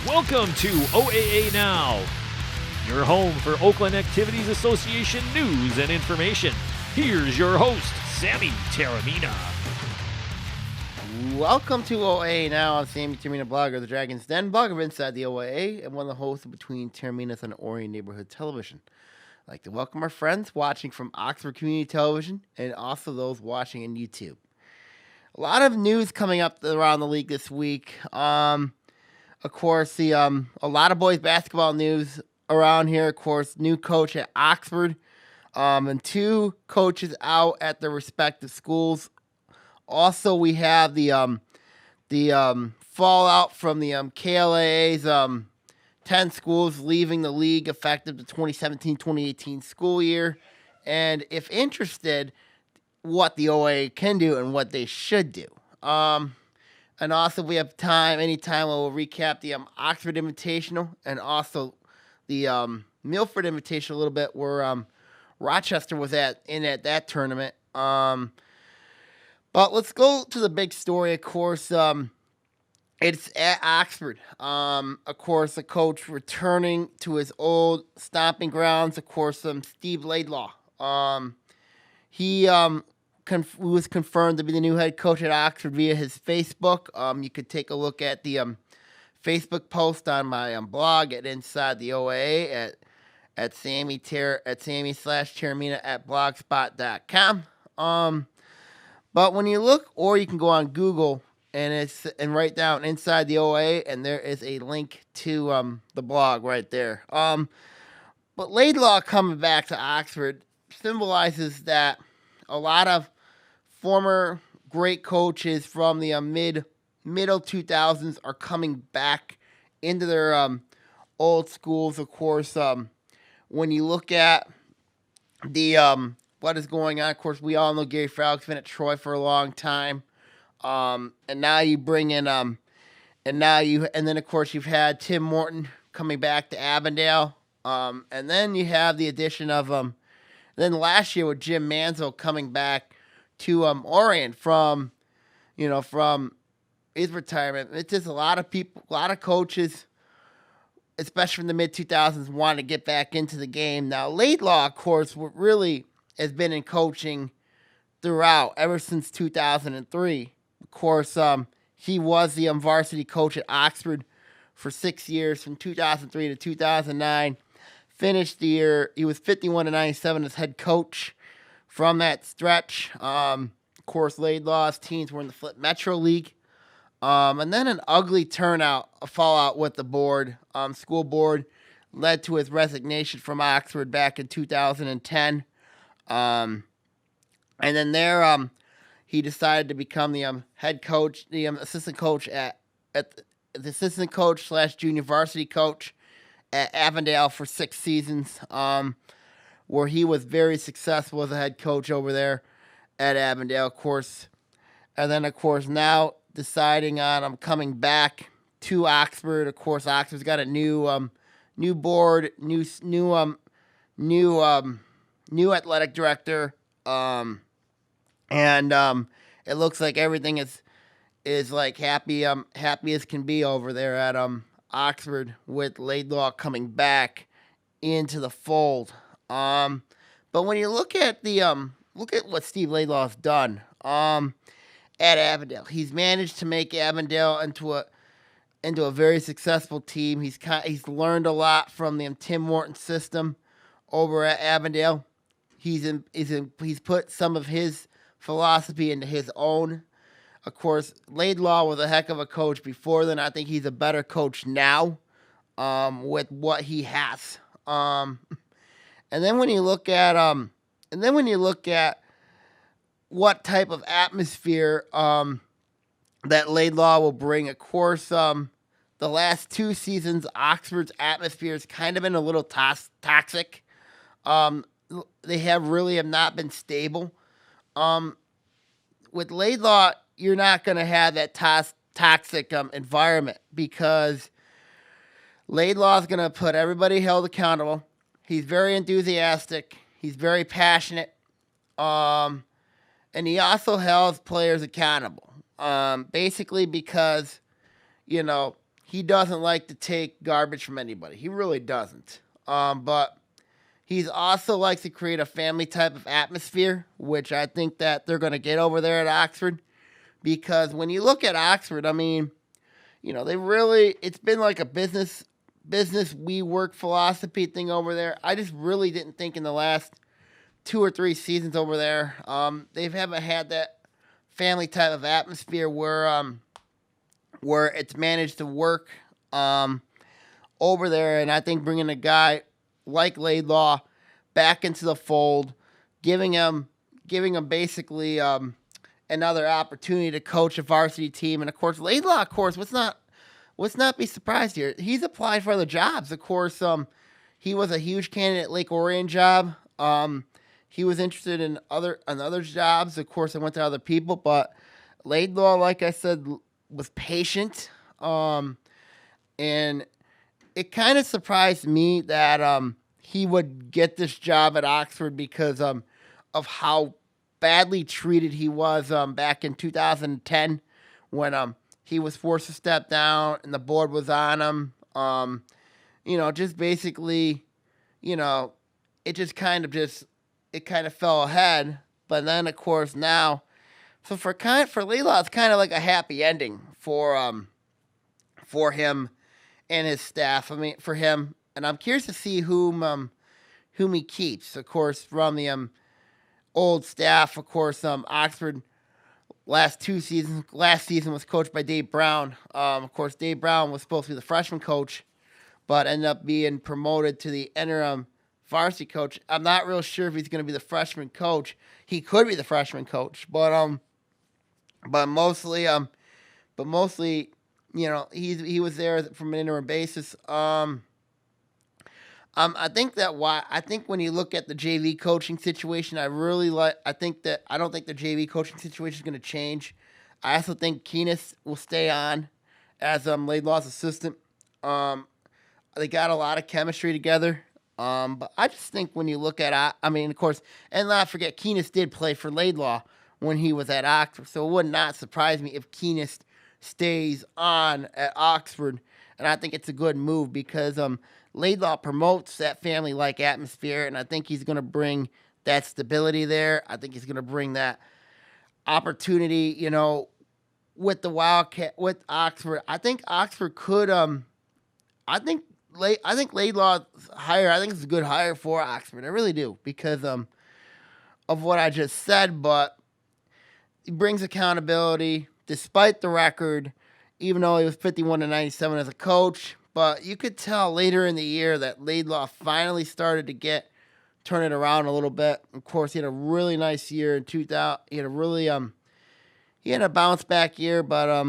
Welcome to OAA Now, your home for Oakland Activities Association news and information. Here's your host, Sammy Taramina. Welcome to OAA Now. I'm Sammy Taramina, blogger of the Dragon's Den, blogger inside the OAA, and one of the hosts between Taramina's and Orion Neighborhood Television. I'd like to welcome our friends watching from Oxford Community Television and also those watching on YouTube. A lot of news coming up around the league this week. Of course, a lot of boys basketball news around here. Of course, new coach at Oxford, and two coaches out at their respective schools. Also, we have the fallout from the KLAA's 10 schools leaving the league effective the 2017-2018 school year, and if interested, what the OAA can do and what they should do. And also, if we have time, anytime, we'll recap the Oxford Invitational and also the Milford Invitational a little bit, where Rochester was at that tournament. But let's go to the big story. Of course, it's at Oxford. Of course, the coach returning to his old stomping grounds. Of course, Steve Laidlaw. He was confirmed to be the new head coach at Oxford via his Facebook. You could take a look at the Facebook post on my blog at Inside the OAA at Sammy/Taramina at blogspot.com. But when you look, or you can go on Google and write down Inside the OAA, and there is a link to the blog right there. But Laidlaw coming back to Oxford symbolizes that a lot of former great coaches from the middle 2000s are coming back into their old schools. Of course, when you look at the what is going on, of course, we all know Gary Fralick's been at Troy for a long time, and now you bring in and then of course you've had Tim Morton coming back to Avondale, and then you have the addition of then last year with Jim Manzo coming back to Orion from his retirement. It's just a lot of people, a lot of coaches, especially from the mid-2000s, wanted to get back into the game. Now, Laidlaw, of course, really has been in coaching throughout, ever since 2003. Of course, he was the varsity coach at Oxford for 6 years, from 2003 to 2009. Finished the year, he was 51-97 as head coach. From that stretch, of course, Laidlaw's teams were in the Flint Metro League. And then an ugly a fallout with the school board, led to his resignation from Oxford back in 2010. And then there, he decided to become the head coach, the assistant coach the assistant coach / junior varsity coach at Avondale for 6 seasons. Where he was very successful as a head coach over there at Avondale, of course. And then, of course, now deciding on coming back to Oxford. Of course, Oxford's got a new board, new athletic director, and it looks like everything is like happy as can be over there at Oxford, with Laidlaw coming back into the fold. But when you look at what Steve Laidlaw's done at Avondale, he's managed to make Avondale into a very successful team. He's learned a lot from the Tim Morton system over at Avondale. He's put some of his philosophy into his own. Of course, Laidlaw was a heck of a coach before then. I think he's a better coach now, with what he has. And then when you look at what type of atmosphere that Laidlaw will bring, of course, the last 2 seasons, Oxford's atmosphere has kind of been a little toxic. They have not been stable. With Laidlaw, you're not going to have that toxic environment, because Laidlaw is going to put everybody held accountable. He's very enthusiastic. He's very passionate. And he also holds players accountable. Basically because, he doesn't like to take garbage from anybody. He really doesn't. But he's also likes to create a family type of atmosphere, which I think that they're going to get over there at Oxford. Because when you look at Oxford, I mean, it's been like a business we work philosophy thing over there. I just really didn't think in the last 2 or 3 seasons over there, they haven't had that family type of atmosphere where it's managed to work over there. And I think bringing a guy like Laidlaw back into the fold, giving him basically another opportunity to coach a varsity team. And of course, Laidlaw, of course, let's not be surprised here. He's applied for other jobs. Of course, he was a huge candidate at Lake Orion job. He was interested in other jobs. Of course, I went to other people, but Laidlaw, like I said, was patient. And it kind of surprised me that he would get this job at Oxford because of how badly treated he was back in 2010 when he was forced to step down and the board was on him. Just basically, it just kind of fell ahead. But then, of course, now, so for Laidlaw, it's kind of like a happy ending for him and his staff. I mean, for him, and I'm curious to see whom he keeps. Of course, from the old staff, of course, Oxford. Last season was coached by Dave Brown. Of course, Dave Brown was supposed to be the freshman coach, but ended up being promoted to the interim varsity coach. I'm not real sure if he's going to be the freshman coach. He could be the freshman coach, but mostly, he was there from an interim basis. I think when you look at the JV coaching situation, I don't think the JV coaching situation is going to change. I also think Keenest will stay on as Laidlaw's assistant. They got a lot of chemistry together. But I just think when you look at, of course, and not forget, Keenest did play for Laidlaw when he was at Oxford, so it would not surprise me if Keenest stays on at Oxford. And I think it's a good move because Laidlaw promotes that family-like atmosphere, and I think he's going to bring that stability there. I think he's going to bring that opportunity, with the Wildcat, with Oxford. I think Oxford could, I think Laidlaw's hire, I think it's a good hire for Oxford. I really do because of what I just said, but he brings accountability despite the record, even though he was 51-97 as a coach. But you could tell later in the year that Laidlaw finally started to turn it around a little bit. Of course, he had a really nice year in 2000. He had a bounce back year, but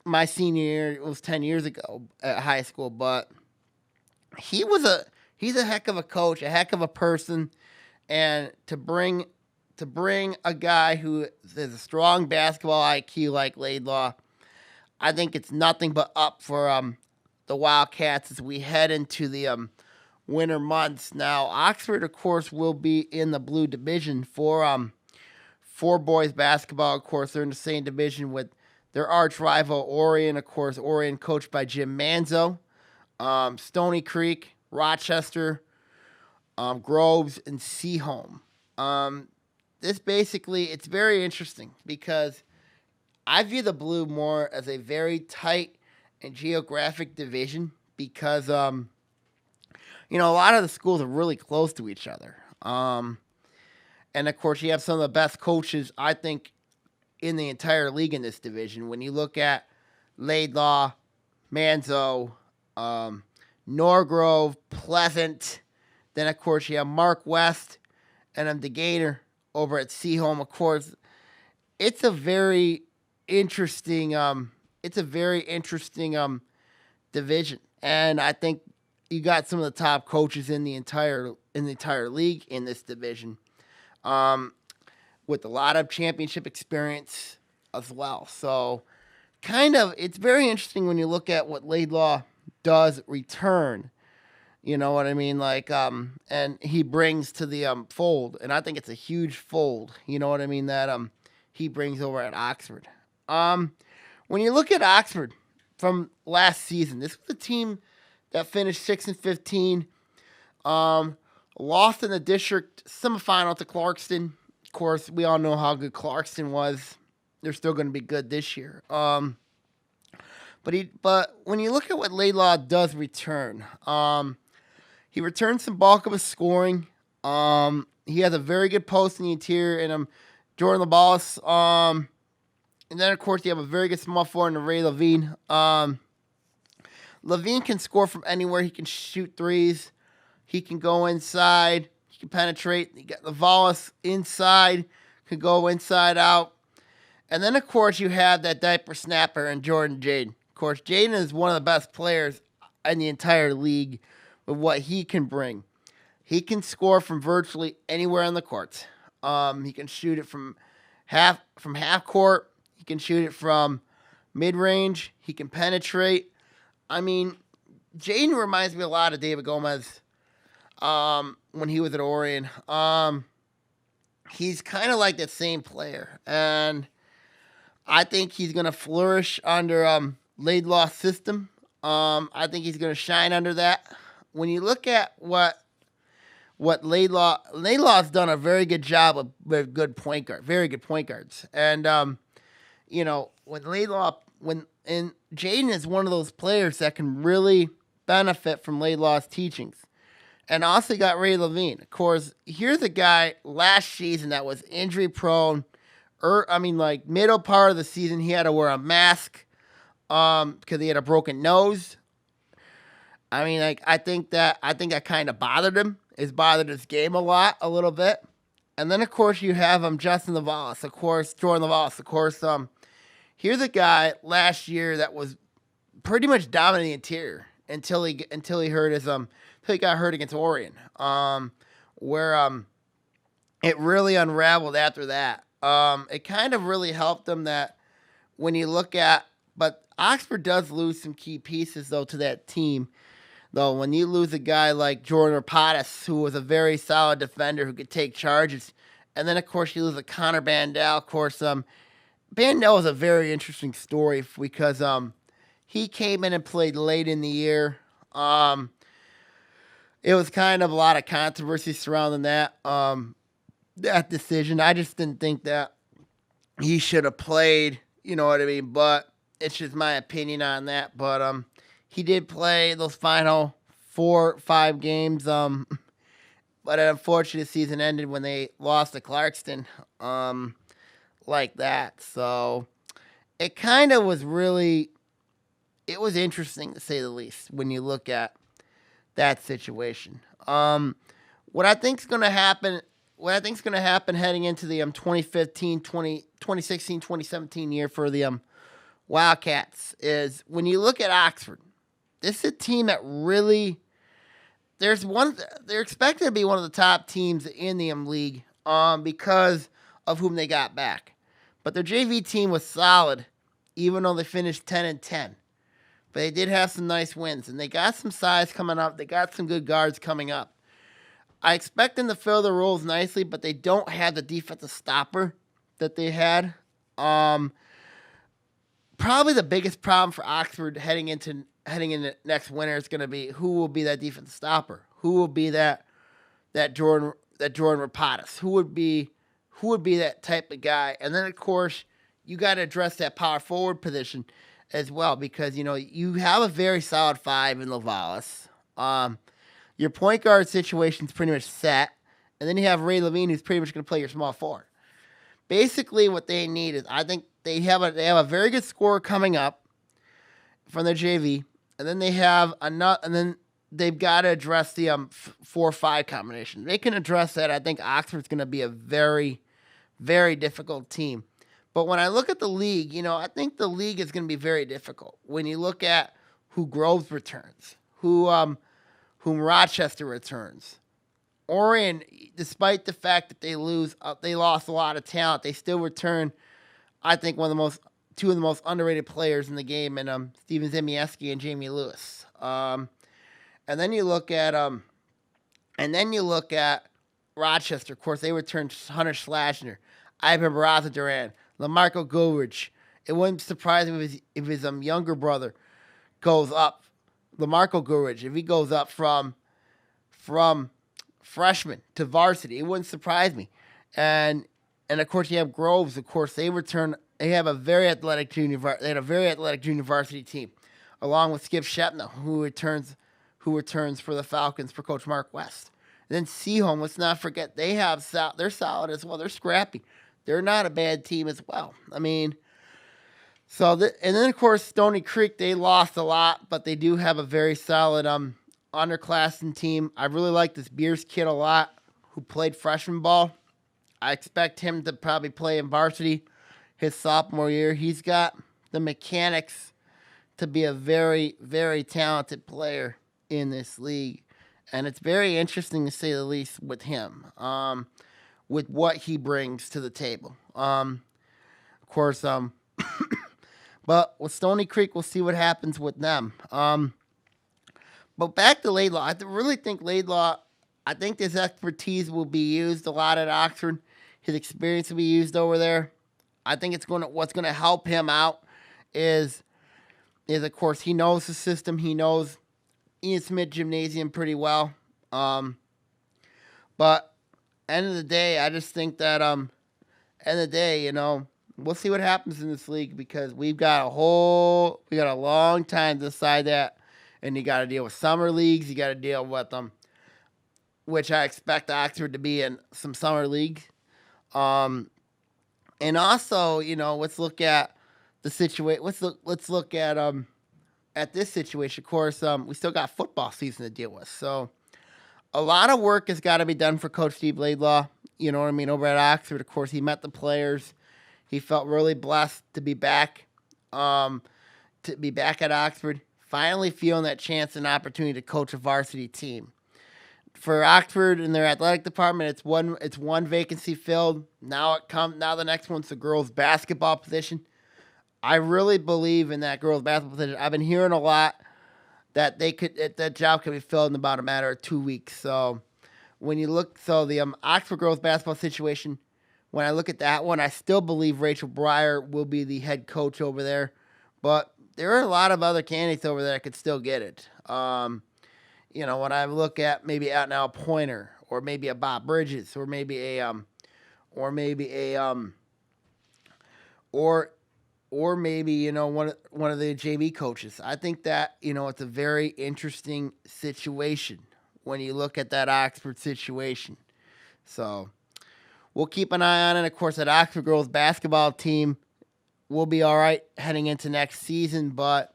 my senior year, it was 10 years ago at high school. But he's a heck of a coach, a heck of a person, and to bring a guy who has a strong basketball IQ like Laidlaw, I think it's nothing but up for the Wildcats as we head into the winter months. Now, Oxford, of course, will be in the blue division for boys basketball. Of course, they're in the same division with their arch rival Orion. Of course, Orion coached by Jim Manzo. Stony Creek, Rochester, Groves, and Seaholm. It's very interesting because I view the blue more as a very tight and geographic division because, a lot of the schools are really close to each other. And, of course, you have some of the best coaches, I think, in the entire league in this division. When you look at Laidlaw, Manzo, Norgrove, Pleasant, then, of course, you have Mark West and DeGator over at Seaholm. Of course, it's a very interesting division, and I think you got some of the top coaches in the entire league in this division, with a lot of championship experience as well. So, it's very interesting when you look at what Laidlaw does return. You know what I mean? And he brings to the fold, and I think it's a huge fold. You know what I mean? That he brings over at Oxford. When you look at Oxford, from last season. This was a team that finished 6-15. Lost in the district semifinal to Clarkston. Of course, we all know how good Clarkston was. They're still going to be good this year. But when you look at what Laidlaw does return, he returns some bulk of his scoring. He has a very good post in the interior, and Jordan LaBallas. And then, of course, you have a very good small forward in Ray Levine. Levine can score from anywhere. He can shoot threes. He can go inside. He can penetrate. You got LaVallis inside. Can go inside out. And then, of course, you have that diaper snapper and Jordan Jaden. Of course, Jaden is one of the best players in the entire league with what he can bring. He can score from virtually anywhere on the court. He can shoot it from half court. He can shoot it from mid-range. He can penetrate. I mean, Jaden reminds me a lot of David Gomez when he was at Orion. He's kind of like that same player. And I think he's going to flourish under Laidlaw's system. I think he's going to shine under that. When you look at what Laidlaw's done a very good job with good point guard, very good point guards. And, when Jaden is one of those players that can really benefit from Laidlaw's teachings. And also got Ray Levine. Of course, here's a guy last season that was injury prone. Middle part of the season, he had to wear a mask because he had a broken nose. I think that kind of bothered him. It's bothered his game a little bit. And then, of course, you have Justin LaVallis, of course, Jordan LaVallis, of course. Here's a guy last year that was pretty much dominating the interior until he got hurt against Orion, where it really unraveled after that. It kind of really helped them that when you look at, but Oxford does lose some key pieces though to that team. Though when you lose a guy like Jordan Rapadas, who was a very solid defender who could take charges, and then of course you lose a Connor Bandel. Of course, Bandel is a very interesting story because he came in and played late in the year. It was kind of a lot of controversy surrounding that decision. I just didn't think that he should have played, you know what I mean? But it's just my opinion on that. But he did play those final 4-5 games. But unfortunately, the season ended when they lost to Clarkston like that. So it kind of was it was interesting to say the least when you look at that situation. What I think is going to happen heading into the 2016, 2017 year for the Wildcats is when you look at Oxford, this is a team that really they're expected to be one of the top teams in the league because of whom they got back. But their JV team was solid, even though they finished 10-10. But they did have some nice wins, and they got some size coming up. They got some good guards coming up. I expect them to fill the roles nicely, but they don't have the defensive stopper that they had. Probably the biggest problem for Oxford heading into next winter is going to be who will be that defensive stopper. Who will be that Jordan Rapadas? Who would be that type of guy? And then of course you got to address that power forward position as well, because you have a very solid 5 in LaVallis. Your point guard situation is pretty much set, and then you have Ray Levine, who's pretty much going to play your small forward. Basically, what they need is, I think they have a very good scorer coming up from their JV, and then they've got to address the 4-5 combination. They can address that. I think Oxford's going to be a very, very difficult team. But when I look at the league, I think the league is going to be very difficult. When you look at who Groves returns, whom Rochester returns. Orion, despite the fact that they lost a lot of talent, they still return, I think, two of the most underrated players in the game, and Steven Zemieski and Jamie Lewis. And then you look at Rochester. Of course, they returned Hunter Schlashner, Ivan Barraza Duran, LaMarco Goldridge. It wouldn't surprise me if his younger brother, goes up, LaMarco Gurridge, if he goes up from freshman to varsity, it wouldn't surprise me. And of course you have Groves. Of course they return. They have a very athletic They had a very athletic junior varsity team, along with Skip Shepna, who returns for the Falcons for Coach Mark West. And then Seaholm, let's not forget, they're solid as well. They're scrappy. They're not a bad team as well. I mean, and then of course Stony Creek, they lost a lot, but they do have a very solid underclassmen team. I really like this Beers kid a lot, who played freshman ball. I expect him to probably play in varsity his sophomore year. He's got the mechanics to be a very, very talented player in this league. And it's very interesting, to say the least, with him, with what he brings to the table. Of course, but with Stony Creek, we'll see what happens with them. But back to Laidlaw. I really think Laidlaw, I think his expertise will be used a lot at Oxford. His experience will be used over there. I think what's going to help him out is of course he knows the system. He knows Ian Smith Gymnasium pretty well. But end of the day, I just think that end of the day, we'll see what happens in this league, because we got a long time to decide that, and you got to deal with summer leagues. You got to deal with them, which I expect Oxford to be in some summer leagues. And also, let's look at the situation. Let's look at this situation. Of course, we still got football season to deal with, so a lot of work has got to be done for Coach Steve Laidlaw. You know what I mean? Over at Oxford, of course, he met the players. He felt really blessed to be back, at Oxford. Finally, feeling that chance and opportunity to coach a varsity team. For Oxford and their athletic department, it's one vacancy filled. Now the next one's the girls' basketball position. I really believe in that girls' basketball position. I've been hearing a lot that that job could be filled in about a matter of 2 weeks. So when you look, the Oxford girls' basketball situation, when I look at that one, I still believe Rachel Breyer will be the head coach over there. But there are a lot of other candidates over there that could still get it. When I look at maybe out now a Pointer, or maybe a Bob Bridges, or maybe one of the JV coaches. I think that it's a very interesting situation when you look at that Oxford situation. So we'll keep an eye on it. Of course, that Oxford girls basketball team will be all right heading into next season, but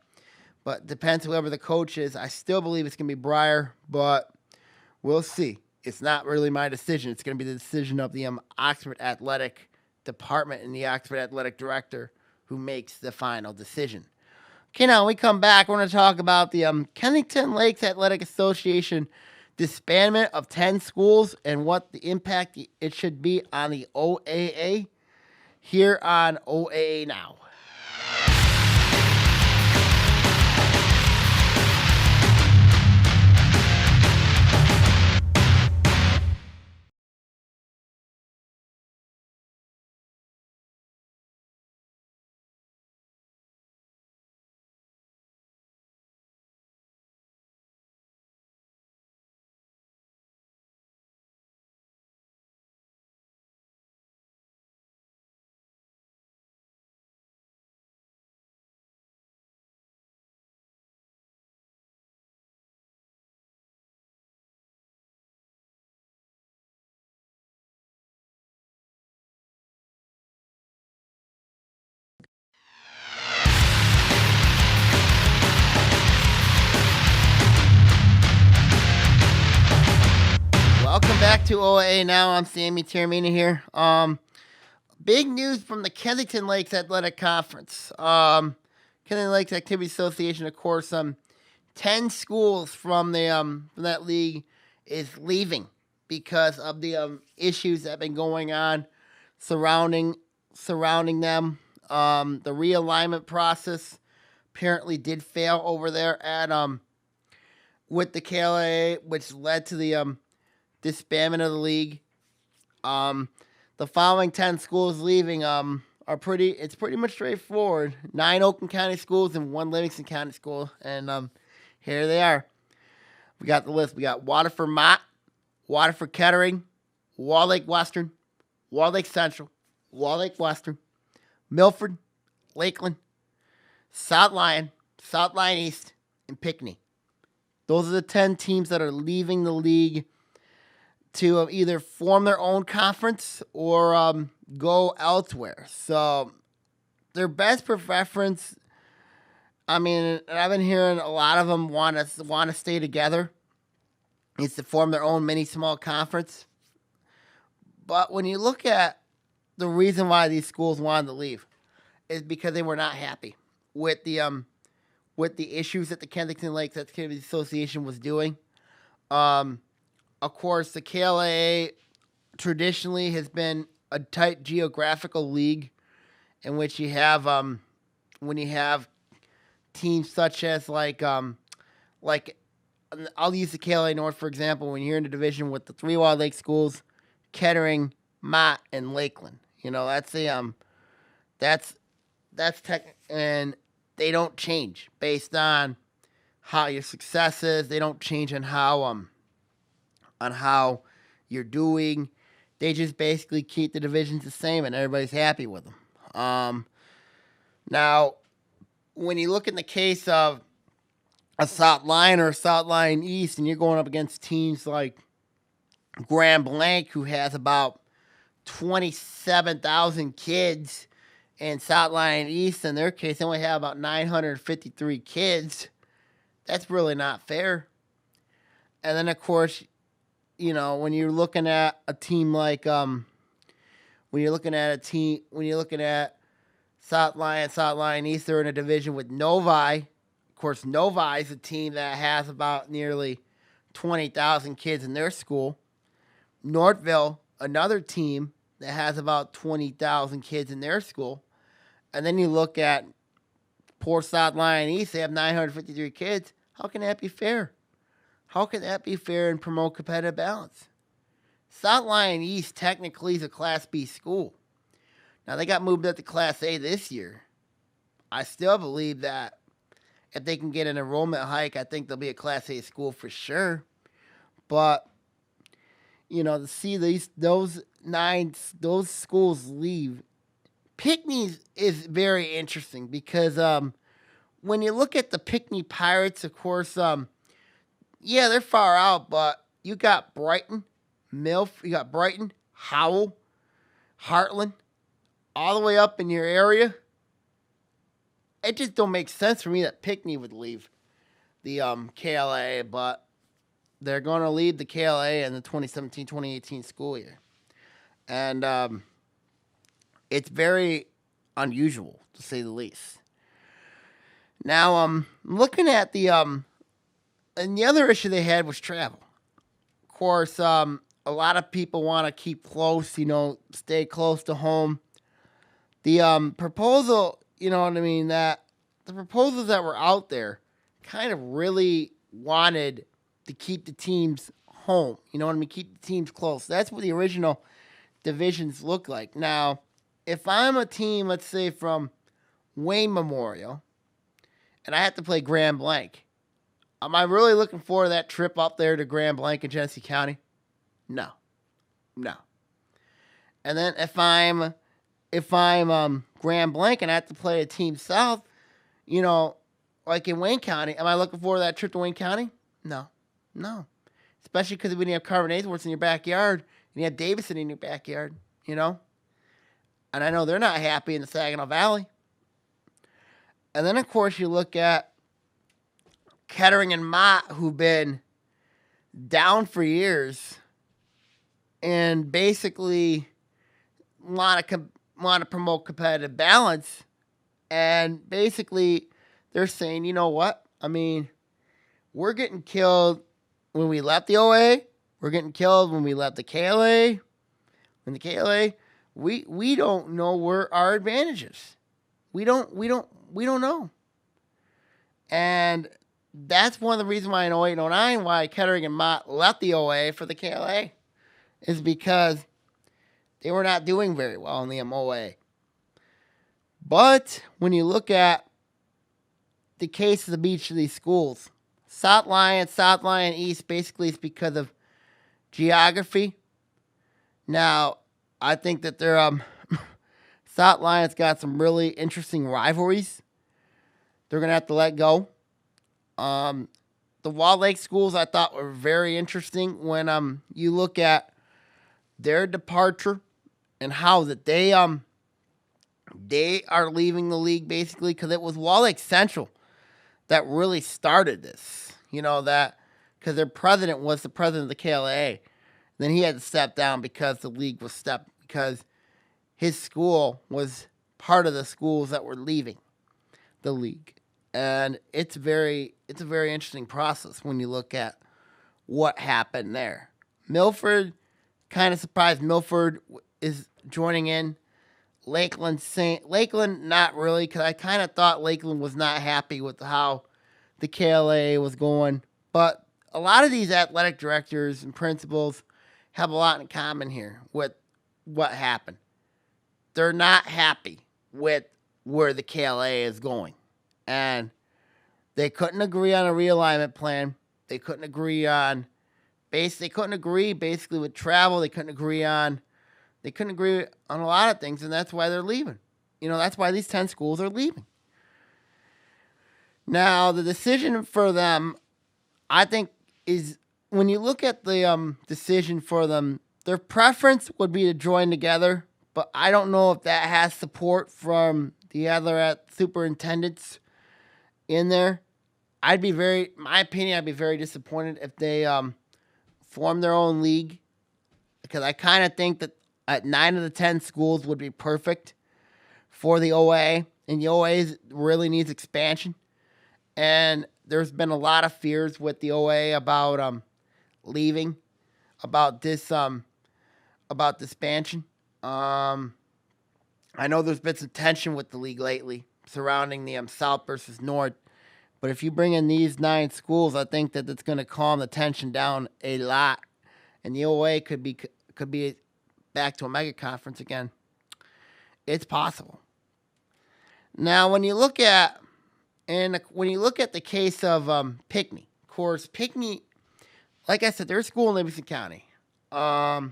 depends whoever the coach is. I still believe it's going to be Breyer, but we'll see. It's not really my decision. It's going to be the decision of the Oxford Athletic Department and the Oxford Athletic Director, who makes the final decision. Okay, now when we come back, we're going to talk about the Kennington Lakes Athletic Association disbandment of 10 schools and what the impact it should be on the OAA here on OAA Now. Welcome back to OAA Now. I'm Sammy Termina here. Big news from the Kennington Lakes Athletic Conference. Kennington Lakes Activity Association, of course, 10 schools from that league is leaving because of the issues that have been going on surrounding them. The realignment process apparently did fail over there at with the KLAA, which led to the disbandment of the league. The following 10 schools leaving are it's pretty much straightforward. 9 Oakland County schools and 1 Livingston County school. And here they are. We got the list. We got Waterford Mott, Waterford Kettering, Wall Lake Western, Wall Lake Central, Wall Lake Western, Milford, Lakeland, South Lyon East, and Pinckney. Those are the 10 teams that are leaving the league to either form their own conference or go elsewhere. So their best preference, I mean, I've been hearing a lot of them want to stay together, is to form their own mini small conference. But when you look at the reason why these schools wanted to leave, is because they were not happy with the issues that the Kensington Lakes Activities Association was doing. Of course, the KLAA traditionally has been a tight geographical league in which you have when you have teams such as like I'll use the KLA North for example. When you're in the division with the 3 Wild Lake schools, Kettering, Mott, and Lakeland, that's tech, and they don't change based on how your success is. They don't change on how you're doing. They just basically keep the divisions the same, and everybody's happy with them. Now, when you look in the case of a South Lyon or a South Lyon East, and you're going up against teams like Grand Blanc, who has about 27,000 kids, and South Lyon East, in their case, they only have about 953 kids. That's really not fair. And then, of course, when you're looking at a team like when you're looking at South Lyon East, they're in a division with Novi. Of course, Novi is a team that has about nearly 20,000 kids in their school. Northville, another team that has about 20,000 kids in their school. And then you look at poor South Lyon East, they have 953 kids. How can that be fair? How can that be fair and promote competitive balance? South Lyon East technically is a Class B school. Now, they got moved up to Class A this year. I still believe that if they can get an enrollment hike, I think they'll be a Class A school for sure. But, to see those schools leave, Pinckney is very interesting because when you look at the Pinckney Pirates, of course, they're far out, but you got Brighton, Howell, Heartland, all the way up in your area. It just don't make sense for me that Pinckney would leave the KLA, but they're going to leave the KLA in the 2017-2018 school year. And it's very unusual, to say the least. Now, looking at and the other issue they had was travel. Of course, a lot of people want to keep close, stay close to home. The proposal, that the proposals that were out there kind of really wanted to keep the teams home. Keep the teams close. That's what the original divisions look like. Now, if I'm a team, let's say from Wayne Memorial, and I have to play Grand Blanc, am I really looking forward to that trip up there to Grand Blanc in Genesee County? No. And then if I'm Grand Blanc and I have to play a team south, like in Wayne County, am I looking forward to that trip to Wayne County? No. Especially because when you have Carbon Ainsworth in your backyard and you have Davison in your backyard, And I know they're not happy in the Saginaw Valley. And then, of course, you look at Kettering and Mott, who've been down for years and basically want to promote competitive balance. And basically, they're saying, you know what? I mean, we're getting killed when we left the OA. We're getting killed when we left the KLA. When the KLA, we don't know where our advantage is. We don't know. And that's one of the reasons why in 08 and 09, why Kettering and Mott left the OA for the KLA, is because they were not doing very well in the MOA. But when you look at the cases of each of these schools, South Lyon East, basically it's because of geography. Now, I think that they're South Lyon's got some really interesting rivalries. They're gonna have to let go. The Wall Lake schools I thought were very interesting when you look at their departure and how that they are leaving the league basically because it was Wall Lake Central that really started this. You know that because their president was the president of the KLAA. Then he had to step down because the league was because his school was part of the schools that were leaving the league. And it's a very interesting process when you look at what happened there. Milford, kind of surprised Milford is joining in. Lakeland, not really, because I kind of thought Lakeland was not happy with how the KLA was going. But a lot of these athletic directors and principals have a lot in common here with what happened. They're not happy with where the KLA is going. And they couldn't agree on a realignment plan. They couldn't agree basically with travel. They couldn't agree on a lot of things, and that's why they're leaving. You know, that's why these 10 schools are leaving. Now, the decision for them, I think, is when you look at the decision for them, their preference would be to join together, but I don't know if that has support from the other superintendents in there. I'd be very disappointed if they form their own league, because I kind of think that 9 of the 10 schools would be perfect for the OAA, and the OAA really needs expansion. And there's been a lot of fears with the OAA about leaving, about this expansion. I know there's been some tension with the league lately surrounding the South versus North. But if you bring in these 9 schools, I think that it's going to calm the tension down a lot, and the OA could be back to a mega conference again. It's possible. Now, when you look at the case of Pinckney, of course, Pinckney, like I said, they're a school in Livingston County. I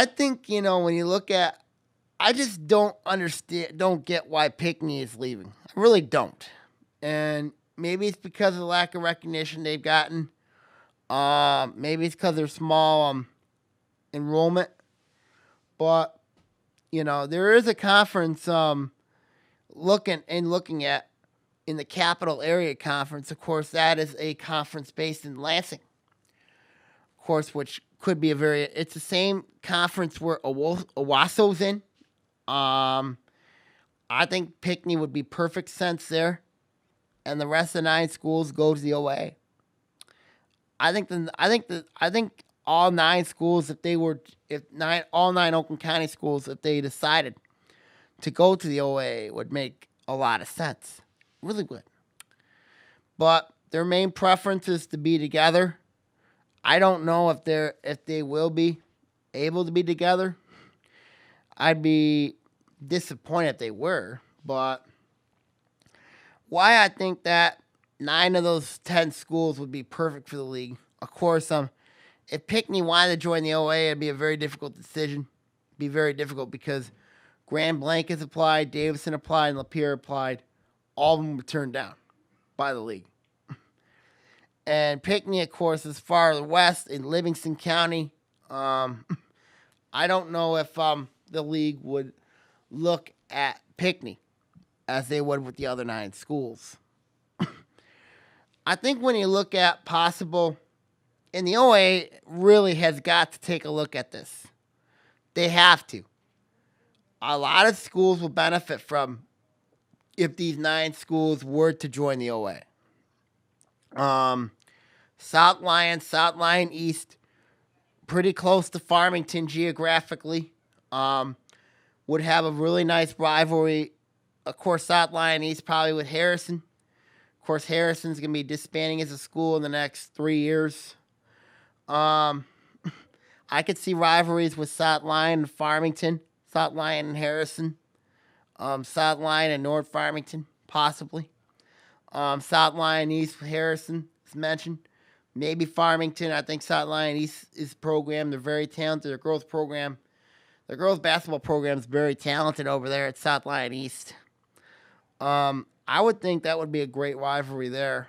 think when you look at, I just don't get why Pinckney is leaving. I really don't. And maybe it's because of the lack of recognition they've gotten. Maybe it's because they're small enrollment. But, there is a conference looking at in the Capital Area Conference. Of course, that is a conference based in Lansing. Of course, which could be it's the same conference where Owasso's in. I think Pinckney would be perfect sense there. And the rest of the 9 schools go to the OA. I think all 9 schools, all 9 Oakland County schools, if they decided to go to the OA, would make a lot of sense. Really would. But their main preference is to be together. I don't know if they will be able to be together. I'd be disappointed if they were, but why I think that 9 of those 10 schools would be perfect for the league. Of course, if Pinckney wanted to join the OA, it'd be a very difficult decision. It'd be very difficult because Grand Blanc has applied, Davison applied, and Lapeer applied. All of them were turned down by the league. And Pinckney, of course, is far west in Livingston County. I don't know if the league would look at Pinckney as they would with the other 9 schools. I think when you look at possible, and the OA really has got to take a look at this. They have to. A lot of schools will benefit from if these 9 schools were to join the OA. South Lyon East, pretty close to Farmington geographically, would have a really nice rivalry. Of course, South Lyon East probably with Harrison. Of course, Harrison's going to be disbanding as a school in the next 3 years. I could see rivalries with South Lyon and Farmington, South Lyon and Harrison. South Lyon and North Farmington, possibly. South Lyon East Harrison is mentioned. Maybe Farmington. I think South Lyon East is program. They're very talented. Their girls program, their girls basketball program is very talented over there at South Lyon East. I would think that would be a great rivalry there.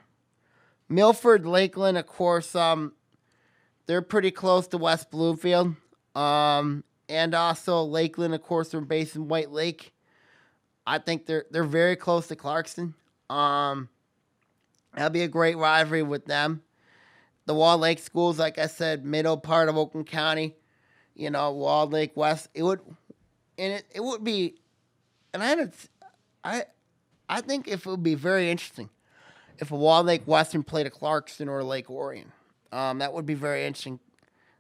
Milford, Lakeland, of course, they're pretty close to West Bloomfield. And also Lakeland, of course, they're based in White Lake. I think they're very close to Clarkston. That'll be a great rivalry with them. The Walled Lake schools, like I said, middle part of Oakland County, Walled Lake West. It would be, and I think if it would be very interesting if a Walled Lake Western played a Clarkston or a Lake Orion. That would be very interesting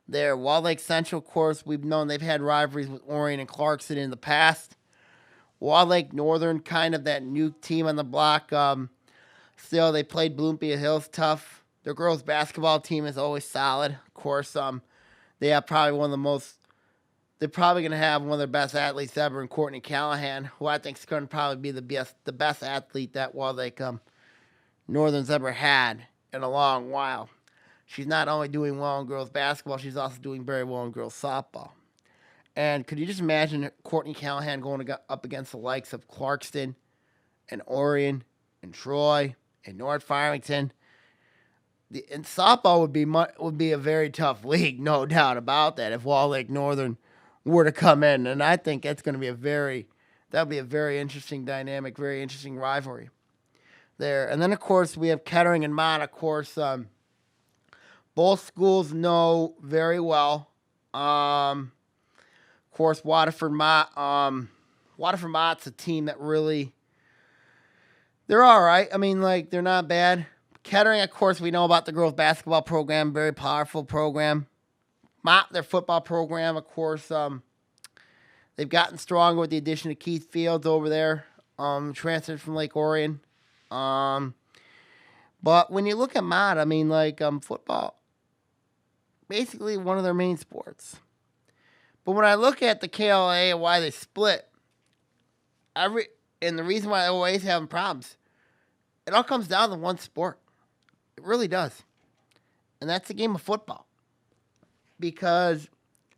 there. Walled Lake Central, of course, we've known they've had rivalries with Orion and Clarkston in the past. Walled Lake Northern, kind of that new team on the block. Still, they played Bloomfield Hills tough. Their girls' basketball team is always solid. Of course, they have probably one of the most. They're probably going to have one of their best athletes ever in Courtney Callahan, who I think is going to probably be the best athlete that Walled Lake Northern's ever had in a long while. She's not only doing well in girls basketball, she's also doing very well in girls softball. And could you just imagine Courtney Callahan going up against the likes of Clarkston and Orion and Troy and North Farmington? And softball would be a very tough league, no doubt about that, if Walled Lake Northern were to come in. And I think that's going to be a very interesting dynamic, very interesting rivalry there. And then, of course, we have Kettering and Mott. Of course, both schools know very well. Of course, Waterford Mott's a team that really, they're all right. I mean, they're not bad. Kettering, of course, we know about the girls' basketball program, very powerful program. Mott, their football program, of course, they've gotten stronger with the addition of Keith Fields over there, transferred from Lake Orion. But when you look at Mott, I mean, football, basically one of their main sports. But when I look at the KLA and why they split, and the reason why they're always having problems, it all comes down to one sport. It really does. And that's the game of football. Because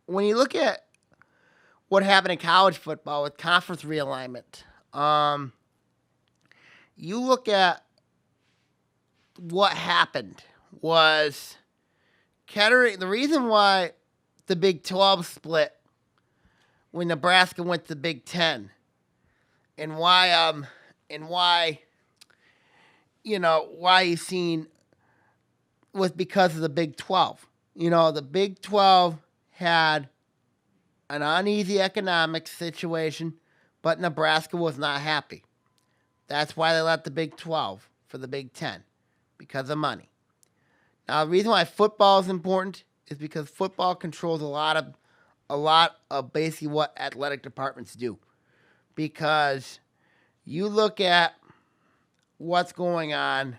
when you look at what happened in college football with conference realignment, you look at what happened was Kettering. The reason why the Big 12 split when Nebraska went to the Big 10, and why you seen was because of the Big 12. The Big 12 had an uneasy economic situation, but Nebraska was not happy. That's why they left the Big 12 for the Big 10, because of money. Now, the reason why football is important is because football controls a lot of basically what athletic departments do. Because you look at what's going on,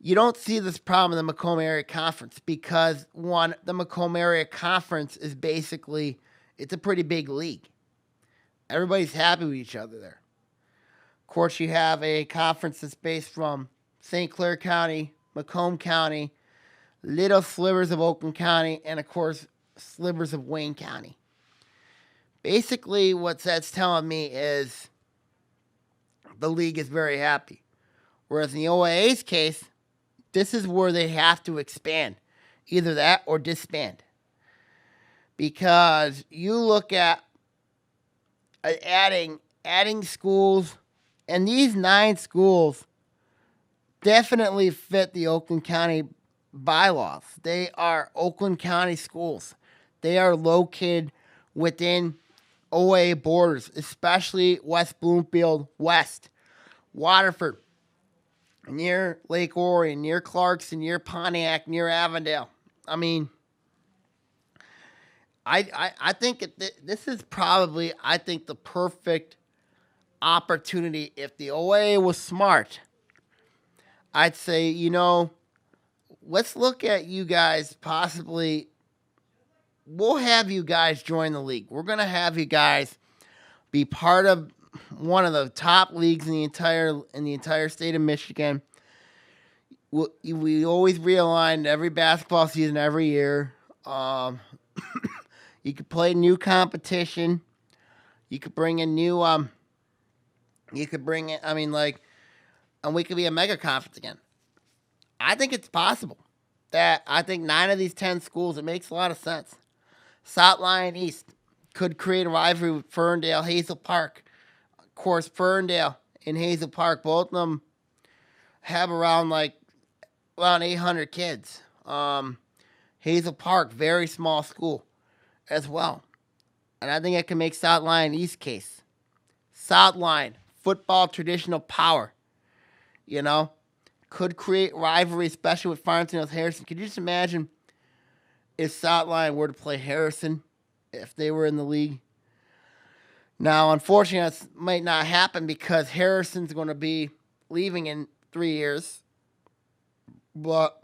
you don't see this problem in the Macomb Area Conference because, one, the Macomb Area Conference is basically, it's a pretty big league. Everybody's happy with each other there. Of course, you have a conference that's based from St. Clair County, Macomb County, little slivers of Oakland County, and, of course, slivers of Wayne County. Basically, what that's telling me is the league is very happy. Whereas in the OAA's case, this is where they have to expand. Either that or disband. Because you look at adding schools, and these 9 schools definitely fit the Oakland County bylaws. They are Oakland County schools. They are located within OAA borders, especially West Bloomfield West, Waterford, near Lake Orion, near Clarkston, near Pontiac, near Avondale. I mean, I think this is probably, I think, the perfect opportunity. If the OAA was smart, I'd say, let's look at you guys possibly. We'll have you guys join the league. We're going to have you guys be part of one of the top leagues in the entire state of Michigan. We always realign every basketball season every year. Um, you could play new competition. You could bring in new. You could bring in. I mean, like, and we could be a mega conference again. I think it's possible. I think 9 of these 10 schools. It makes a lot of sense. South Lyon East could create a rivalry with Ferndale, Hazel Park. Of course, Ferndale and Hazel Park, both of them have around 800 kids. Hazel Park, very small school as well. And I think it can make South Lyon East case. South Lyon, football traditional power, could create rivalry, especially with Farmington Hills Harrison. Could you just imagine if South Lyon were to play Harrison if they were in the league? Now, unfortunately, that might not happen because Harrison's going to be leaving in 3 years. But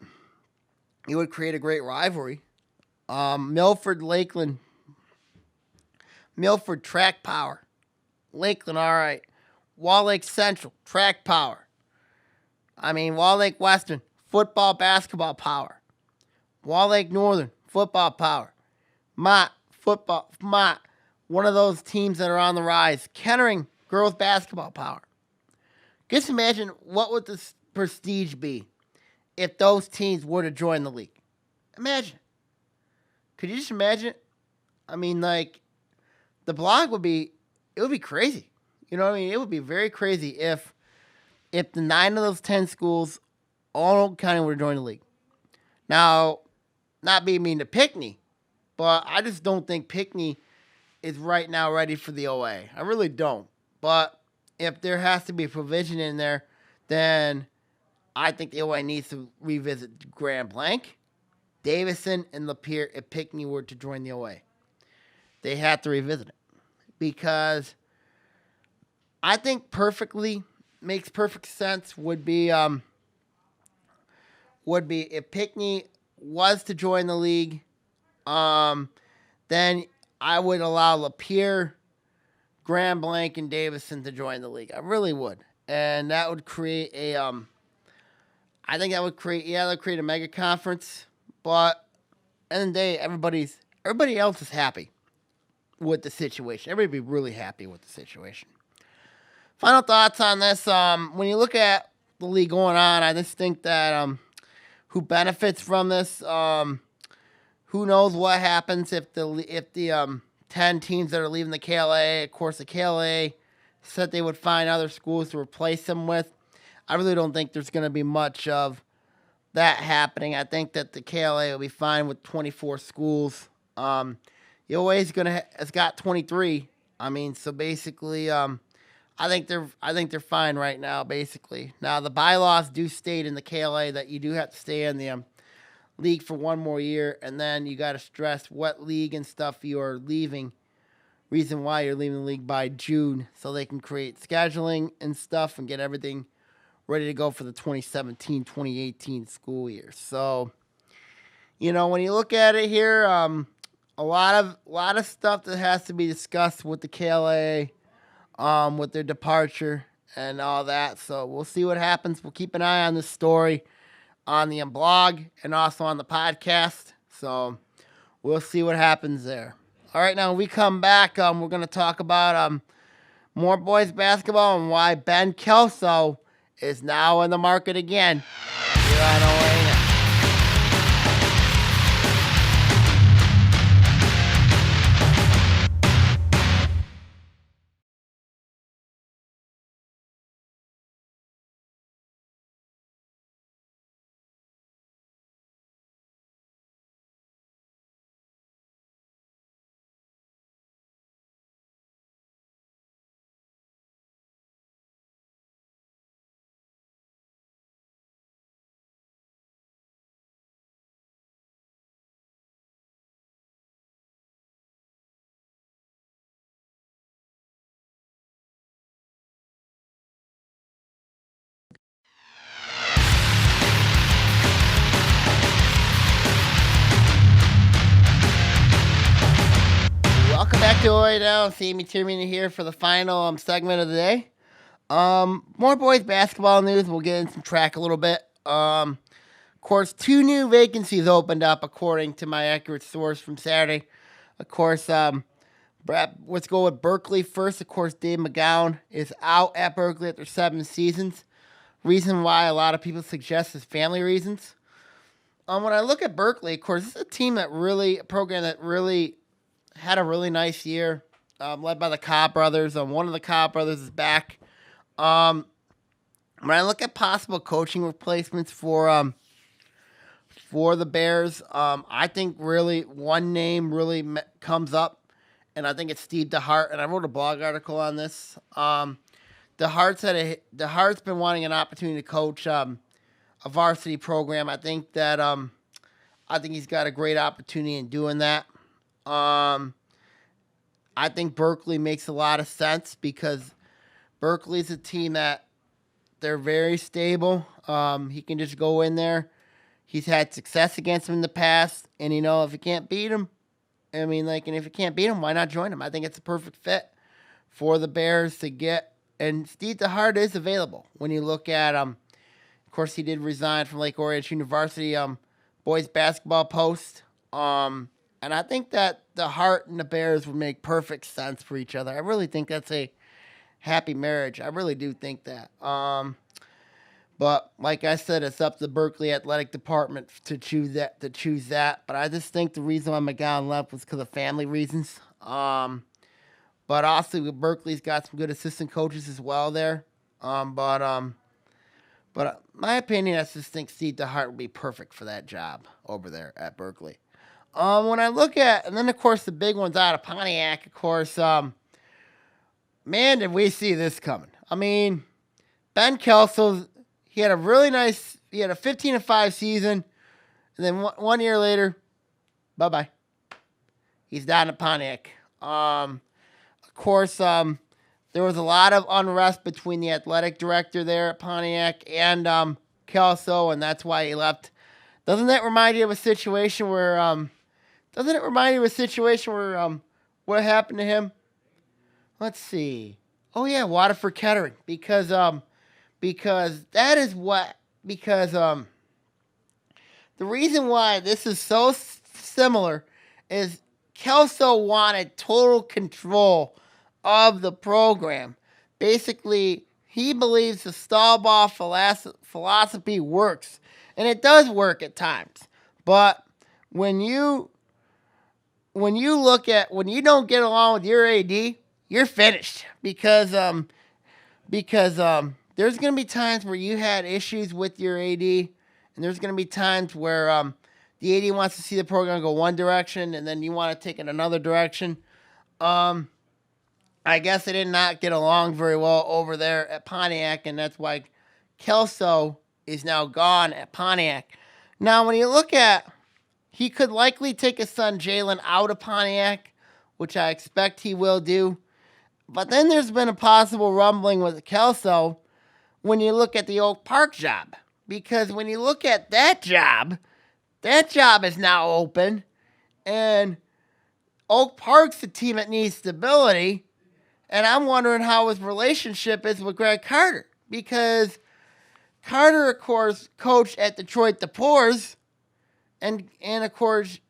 it would create a great rivalry. Milford, Lakeland. Milford, track power. Lakeland, all right. Wall Lake Central, track power. Wall Lake Western, football, basketball power. Wall Lake Northern, football power. Mott, one of those teams that are on the rise. Kettering, girls basketball power. Just imagine what would the prestige be if those teams were to join the league. Imagine. Could you just imagine it? The blog would be crazy. You know what I mean? It would be very crazy if the 9 of those 10 schools all in Oakland County were to join the league. Now, not being mean to Pinckney, but I just don't think Pinckney is right now ready for the OA. I really don't. But if there has to be a provision in there, then I think the OA needs to revisit Grand Blanc, Davison, and Lapeer if Pinckney were to join the OA. They have to revisit it. Because I think makes perfect sense would be if Pinckney was to join the league, then I would allow Lapeer, Grand Blanc, and Davison to join the league. I really would. And that would create I think that would create a mega conference. But at the end of the day, everybody else is happy with the situation. Everybody would be really happy with the situation. Final thoughts on this. When you look at the league going on, I just think that who benefits from this, who knows what happens if the 10 teams that are leaving the KLA, of course the KLA said they would find other schools to replace them with. I really don't think there's going to be much of that happening. I think that the KLA will be fine with 24 schools. The OA has got 23. So basically, I think they're fine right now. Basically, now the bylaws do state in the KLA that you do have to stay in the league for 1 more year, and then you got to stress what league and stuff you are leaving. Reason why you're leaving the league by June, so they can create scheduling and stuff and get everything ready to go for the 2017-2018 school year. So, when you look at it here, a lot of stuff that has to be discussed with the KLA, with their departure and all that. So we'll see what happens. We'll keep an eye on this story on the blog and also on the podcast. So we'll see what happens there. All right, now when we come back, we're going to talk about more boys basketball and why Ben Kelso is now in the market again. Here on OAA Now. back to OAA Now. Sammy Tierman here for the final segment of the day. More boys basketball news. We'll get into some track a little bit. Of course, 2 new vacancies opened up according to my accurate source from Saturday. Of course, let's go with Berkeley first. Of course, Dave McGowan is out at Berkeley after 7 seasons. Reason why a lot of people suggest is family reasons. When I look at Berkeley, of course, this is a program that really had a really nice year, led by the Cobb brothers. One of the Cobb brothers is back. When I look at possible coaching replacements for the Bears, I think really one name really comes up, and I think it's Steve DeHart. And I wrote a blog article on this. DeHart's been wanting an opportunity to coach a varsity program. I think he's got a great opportunity in doing that. I think Berkeley makes a lot of sense because Berkeley's a team that they're very stable. He can just go in there. He's had success against them in the past, and if you can't beat him, and if you can't beat him, why not join him? I think it's a perfect fit for the Bears to get. And Steve DeHart is available. When you look at of course, he did resign from Lake Oriental University boys basketball post. And I think that DeHart and the Bears would make perfect sense for each other. I really think that's a happy marriage. I really do think that. But like I said, it's up to the Berkeley athletic department to choose that. But I just think the reason why McGowan left was because of family reasons. But also Berkeley's got some good assistant coaches as well there. But my opinion, I just think Steve DeHart would be perfect for that job over there at Berkeley. When I look at, and then of course the big ones out of Pontiac, of course, man, did we see this coming. Ben Kelso, he had a 15-5 season, and then one year later, bye-bye. He's down at Pontiac. Of course, there was a lot of unrest between the athletic director there at Pontiac and Kelso, and that's why he left. Doesn't that remind you of a situation where what happened to him? Let's see. Oh yeah, Waterford Kettering, because the reason why this is so similar is Kelso wanted total control of the program. Basically, he believes the stall ball philosophy works, and it does work at times. But when you don't get along with your AD, you're finished because there's going to be times where you had issues with your AD, and there's going to be times where the AD wants to see the program go one direction, and then you want to take it another direction. I guess they did not get along very well over there at Pontiac, and that's why Kelso is now gone at Pontiac. Now, when you look at, he could likely take his son Jalen out of Pontiac, which I expect he will do. But then there's been a possible rumbling with Kelso when you look at the Oak Park job. Because when you look at that job is now open, and Oak Park's a team that needs stability. And I'm wondering how his relationship is with Greg Carter. Because Carter, of course, coached at Detroit the Poors. And of course,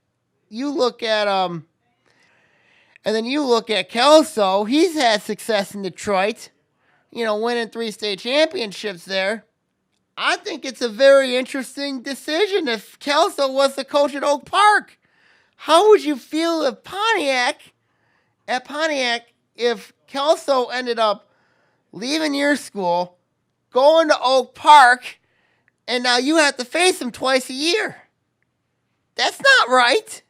you look at and then you look at Kelso. He's had success in Detroit. Winning 3 state championships there. I think it's a very interesting decision if Kelso was the coach at Oak Park. How would you feel if if Kelso ended up leaving your school, going to Oak Park, and now you have to face him twice a year? That's not right.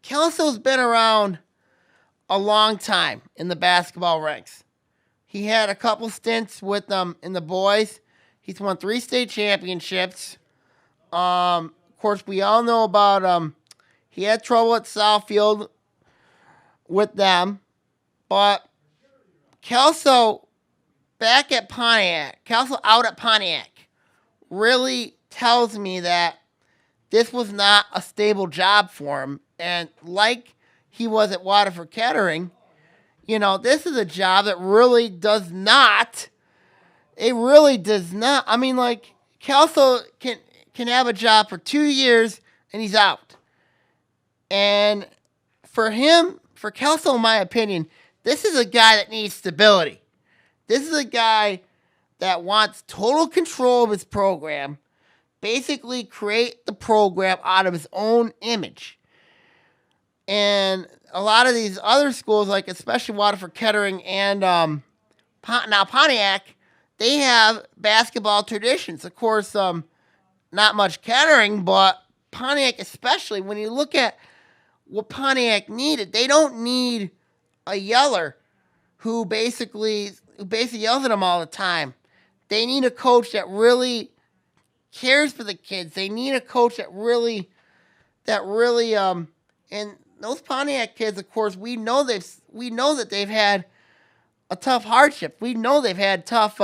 Kelso's been around a long time in the basketball ranks. He had a couple stints with them in the boys. He's won 3 state championships. Of course, we all know about he had trouble at Southfield with them. But Kelso out at Pontiac really tells me that this was not a stable job for him. And like he was at Waterford Kettering. This is a job that really does not. It really does not. I mean, like, Kelso can have a job for 2 years and he's out. And for Kelso, in my opinion, this is a guy that needs stability. This is a guy that wants total control of his program, basically create the program out of his own image. And a lot of these other schools, like especially Waterford Kettering and now Pontiac, they have basketball traditions. Of course, not much Kettering, but Pontiac especially. When you look at what Pontiac needed, they don't need a yeller who basically yells at them all the time. They need a coach that really cares for the kids. They need a coach that really, and those Pontiac kids, of course, we know that they've had a tough hardship. We know they've had it tough.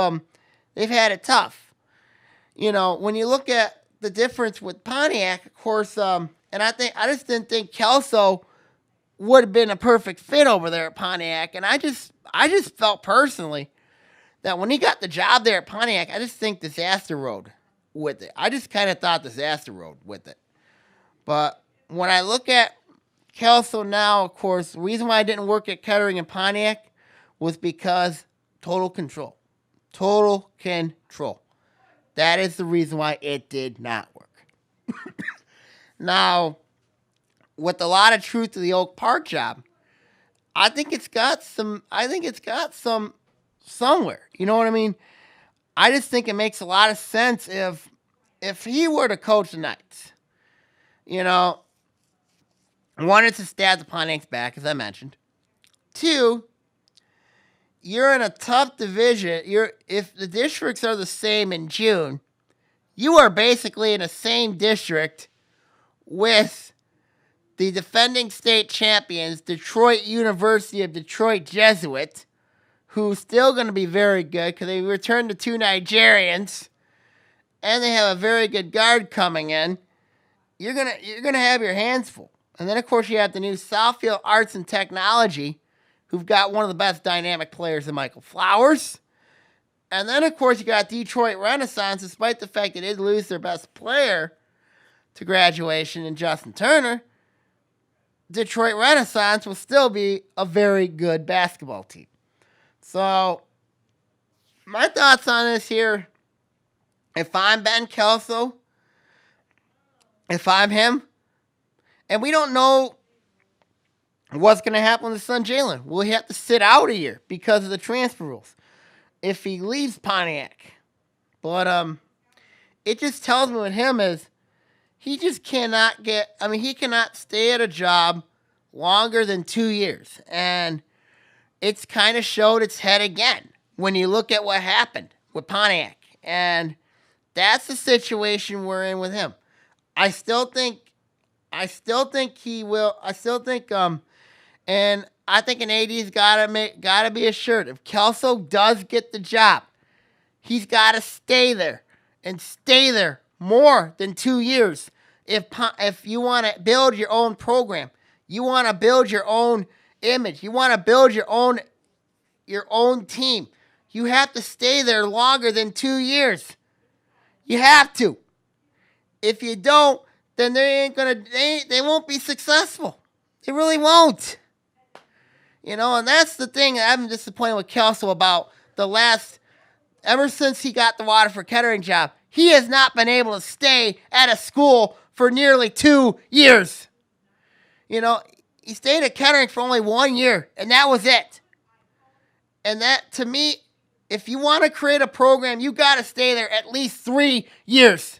When you look at the difference with Pontiac, of course, and I just didn't think Kelso would have been a perfect fit over there at Pontiac. And I just felt personally that when he got the job there at Pontiac, I just think disaster road with it. I just kind of thought disaster road with it. But when I look at Kelso now, of course, the reason why I didn't work at Kettering and Pontiac was because total control. Total control. That is the reason why it did not work. Now, with a lot of truth to the Oak Park job, I think it's got some somewhere. You know what I mean? I just think it makes a lot of sense if he were to coach the Knights. One, it's to stab the Pontiac's back, as I mentioned. 2, you're in a tough division. If the districts are the same in June, you are basically in the same district with the defending state champions, Detroit University of Detroit Jesuit, who's still going to be very good because they returned the 2 Nigerians, and they have a very good guard coming in. You're gonna have your hands full. And then, of course, you have the new Southfield Arts and Technology, who've got one of the best dynamic players in Michael Flowers. And then, of course, you got Detroit Renaissance, despite the fact they did lose their best player to graduation in Justin Turner. Detroit Renaissance will still be a very good basketball team. So, my thoughts on this here, if I'm Ben Kelso, if I'm him, and we don't know what's going to happen with his son Jalen. Will he have to sit out a year because of the transfer rules if he leaves Pontiac? But it just tells me with him is he just cannot he cannot stay at a job longer than 2 years. And it's kind of showed its head again when you look at what happened with Pontiac. And that's the situation we're in with him. I still think he will. And I think an AD's gotta be assured if Kelso does get the job, he's got to stay there and stay there more than 2 years. If you want to build your own program, you want to build your own image, you want to build your own team, you have to stay there longer than 2 years. You have to. If you don't, then they won't be successful. They really won't. And that's the thing that I've been disappointed with Kelso about ever since he got the Waterford Kettering job. He has not been able to stay at a school for nearly 2 years. He stayed at Kettering for only 1 year, and that was it. And that, to me, if you want to create a program, you got to stay there at least 3 years.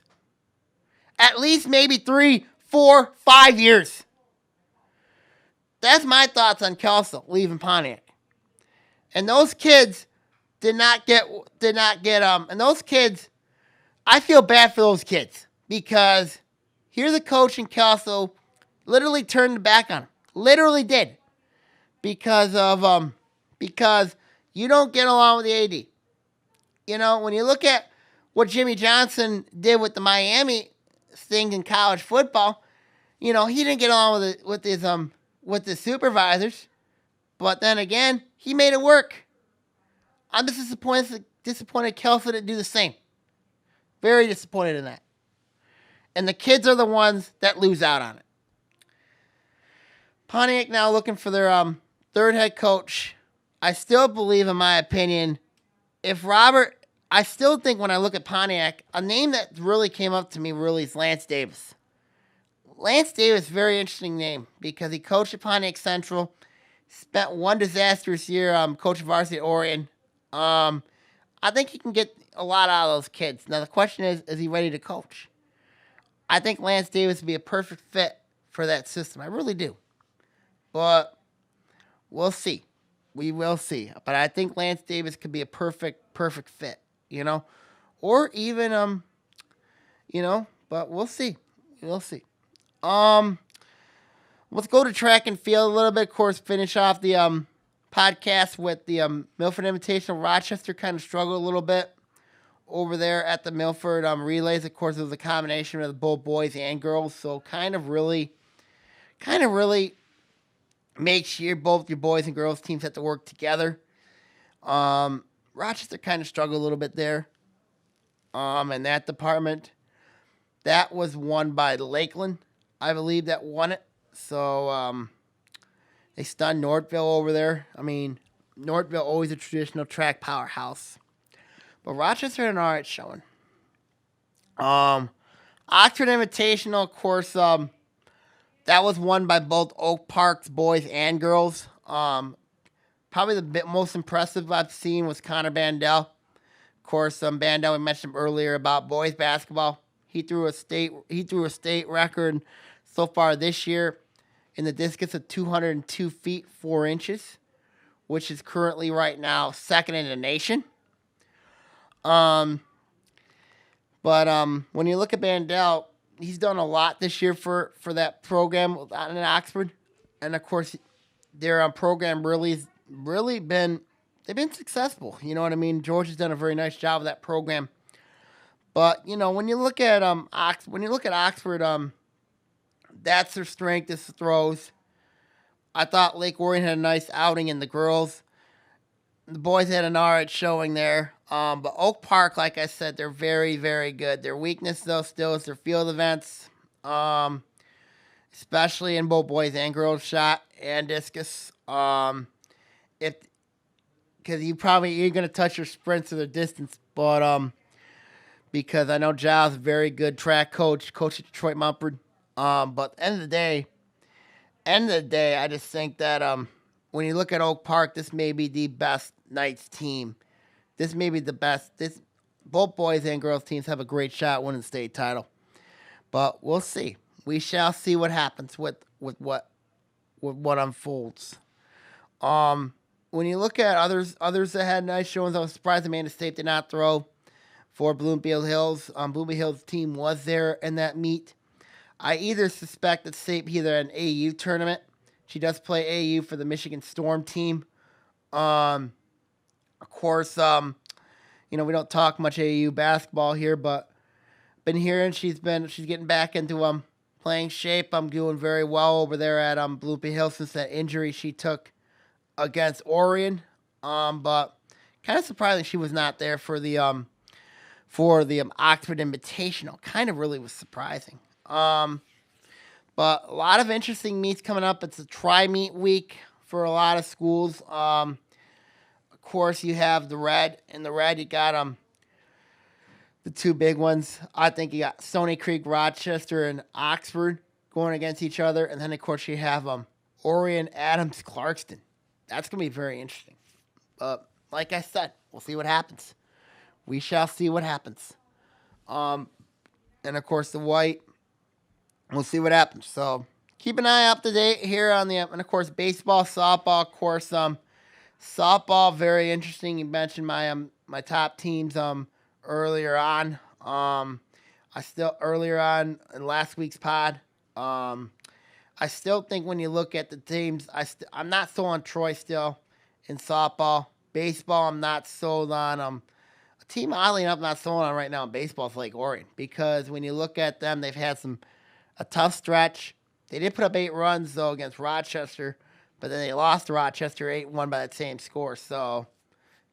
At least maybe 3, 4, 5 years. That's my thoughts on Kelso leaving Pontiac. And those kids did not get, and those kids, I feel bad for those kids because here's a coach in Kelso literally turned the back on him. Literally did. Because you don't get along with the AD. When you look at what Jimmy Johnson did with the Miami thing in college football, he didn't get along with his with the supervisors, but then again, he made it work. I'm just disappointed Kelso didn't do the same. Very disappointed in that. And the kids are the ones that lose out on it. Pontiac now looking for their third head coach. I still believe, in my opinion, I still think when I look at Pontiac, a name that really came up to me really is Lance Davis. Lance Davis, very interesting name because he coached at Pontiac Central, spent one disastrous year coaching varsity at Orion. I think he can get a lot out of those kids. Now the question is he ready to coach? I think Lance Davis would be a perfect fit for that system. I really do. But we'll see. We will see. But I think Lance Davis could be a perfect fit, or even, but we'll see. We'll see. Let's go to track and field a little bit. Of course, finish off the podcast with the Milford Invitational. Rochester kind of struggled a little bit over there at the Milford relays. Of course, it was a combination of both boys and girls, so kind of really makes both your boys and girls teams have to work together. Rochester kind of struggled a little bit there. In that department, that was won by Lakeland, I believe, that won it. So they stunned Northville over there. I mean, Northville always a traditional track powerhouse, but Rochester had an alright showing. Oxford Invitational, of course, that was won by both Oak Park's boys and girls. Probably the most impressive I've seen was Connor Bandel. Of course, Bandel, we mentioned earlier about boys basketball. He threw a state record so far this year in the discus of 202 feet 4 inches, which is currently right now second in the nation. But when you look at Bandel, he's done a lot this year for that program in Oxford, and of course, their program really been successful. You know what I mean? George has done a very nice job of that program. But when you look at Oxford, that's their strength is the throws. I thought Lake Orion had a nice outing in the girls. The boys had an alright showing there. But Oak Park, like I said, they're very, very good. Their weakness, though, still is their field events, especially in both boys and girls shot and discus. Because you're going to touch your sprints or the distance, but because I know Giles is a very good track coach at Detroit Mumford. But at the end of the day, I just think that when you look at Oak Park, this may be the best Knights team. This may be the best. Both boys and girls teams have a great shot at winning the state title. But we'll see. We shall see what happens with what unfolds. When you look at others that had nice showings, I was surprised Amanda State did not throw for Bloomfield Hills. Bloomfield Hills team was there in that meet. I either suspect that State either an AU tournament. She does play AU for the Michigan Storm team. Of course, we don't talk much AU basketball here, but been hearing she's getting back into playing shape. I'm doing very well over there at Bloomfield Hills since that injury she took against Orion. But kind of surprising she was not there for the Oxford Invitational. Kind of really was surprising. But a lot of interesting meets coming up. It's a tri-meet week for a lot of schools. Of course, you have the Red. In the Red, you got the two big ones. I think you got Stony Creek, Rochester, and Oxford going against each other. And then, of course, you have Orion, Adams, Clarkston. That's going to be very interesting. But like I said, we'll see what happens. We shall see what happens. And, of course, the White. We'll see what happens. So keep an eye up to date here on and of course, baseball, softball, of course, softball, very interesting. You mentioned my top teams earlier on. Earlier on in last week's pod. I still think when you look at the teams, I'm not sold on Troy still in softball. Baseball, I'm not sold on. A team oddly enough not sold on right now in baseball is Lake Orion, because when you look at them, they've had a tough stretch. They did put up 8 runs, though, against Rochester, but then they lost to Rochester 8-1 by that same score. So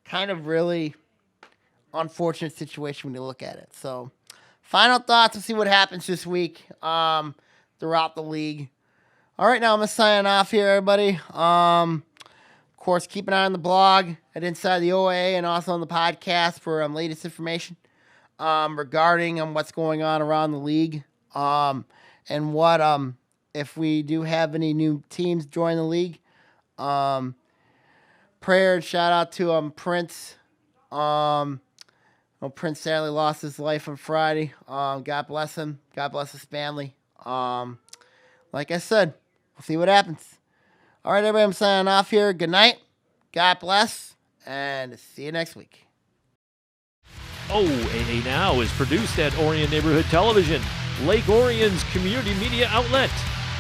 kind of really unfortunate situation when you look at it. So final thoughts. We'll see what happens this week throughout the league. All right, now I'm going to sign off here, everybody. Of course, keep an eye on the blog at Inside the OAA and also on the podcast for latest information regarding what's going on around the league and what if we do have any new teams join the league. Prayer and shout out to Prince. Prince sadly lost his life on Friday. God bless him. God bless his family. Like I said, we'll see what happens. All right, everybody, I'm signing off here. Good night. God bless, and see you next week. OAA Now is produced at Orion Neighborhood Television, Lake Orion's community media outlet.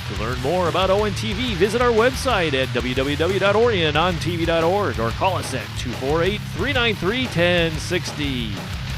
To learn more about ONTV, visit our website at www.orionontv.org or call us at 248-393-1060.